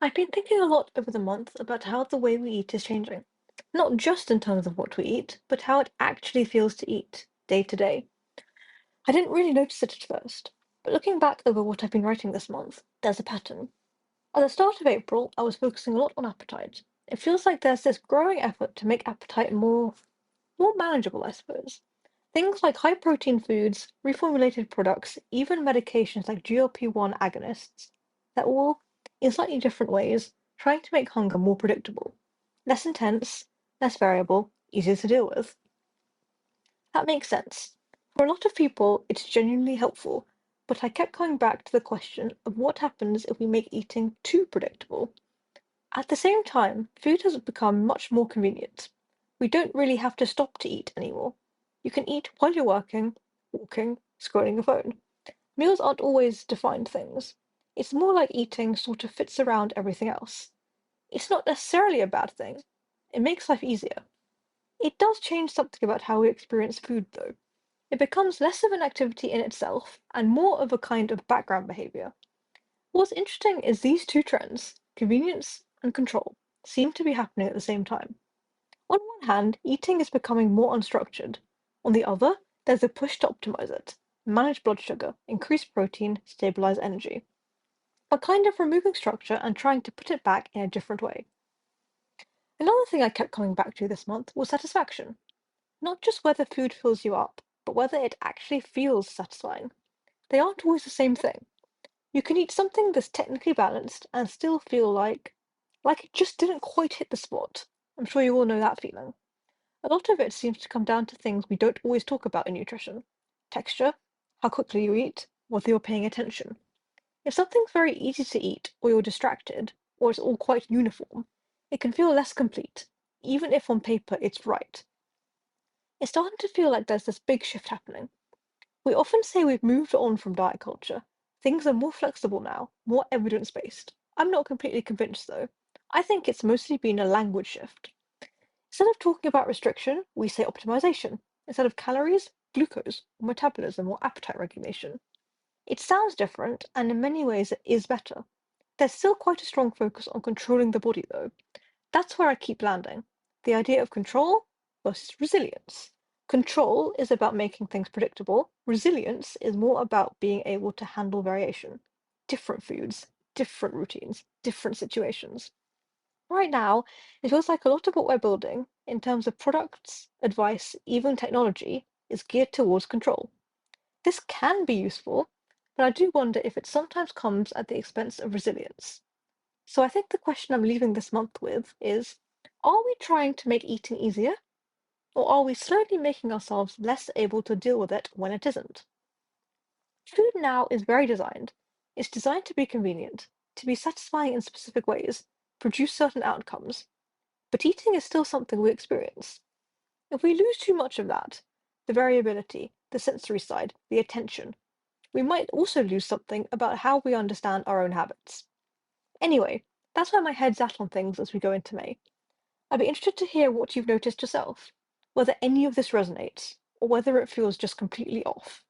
I've been thinking a lot over the month about how the way we eat is changing. Not just in terms of what we eat, but how it actually feels to eat, day to day. I didn't really notice it at first, but looking back over what I've been writing this month, there's a pattern. At the start of April, I was focusing a lot on appetite. It feels like there's this growing effort to make appetite more manageable, I suppose. Things like high protein foods, reformulated products, even medications like GLP-1 agonists, they're all, in slightly different ways, trying to make hunger more predictable, less intense, less variable, easier to deal with. That makes sense. For a lot of people, it's genuinely helpful, but I kept coming back to the question of what happens if we make eating too predictable. At the same time, food has become much more convenient. We don't really have to stop to eat anymore. You can eat while you're working, walking, scrolling your phone. Meals aren't always defined things. It's more like eating sort of fits around everything else. It's not necessarily a bad thing. It makes life easier. It does change something about how we experience food, though. It becomes less of an activity in itself and more of a kind of background behavior. What's interesting is these two trends, convenience and control, seem to be happening at the same time. On one hand, eating is becoming more unstructured. On the other, there's a push to optimize it, manage blood sugar, increase protein, stabilize energy. A kind of removing structure and trying to put it back in a different way. Another thing I kept coming back to this month was satisfaction. Not just whether food fills you up, but whether it actually feels satisfying. They aren't always the same thing. You can eat something that's technically balanced and still feel like it just didn't quite hit the spot. I'm sure you all know that feeling. A lot of it seems to come down to things we don't always talk about in nutrition. Texture, how quickly you eat, whether you're paying attention. If something's very easy to eat, or you're distracted, or it's all quite uniform, it can feel less complete, even if on paper it's right. It's starting to feel like there's this big shift happening. We often say we've moved on from diet culture. Things are more flexible now, more evidence-based. I'm not completely convinced though. I think it's mostly been a language shift. Instead of talking about restriction, we say optimization. Instead of calories, glucose, or metabolism, or appetite regulation. It sounds different, and in many ways it is better. There's still quite a strong focus on controlling the body though. That's where I keep landing. The idea of control versus resilience. Control is about making things predictable. Resilience is more about being able to handle variation. Different foods, different routines, different situations. Right now, it feels like a lot of what we're building, in terms of products, advice, even technology, is geared towards control. This can be useful, but I do wonder if it sometimes comes at the expense of resilience. So I think the question I'm leaving this month with is, are we trying to make eating easier, or are we slowly making ourselves less able to deal with it when it isn't? Food now is very designed. It's designed to be convenient, to be satisfying in specific ways, produce certain outcomes, but eating is still something we experience. If we lose too much of that, the variability, the sensory side, the attention, we might also lose something about how we understand our own habits. Anyway, that's where my head's at on things as we go into May. I'd be interested to hear what you've noticed yourself, whether any of this resonates, or whether it feels just completely off.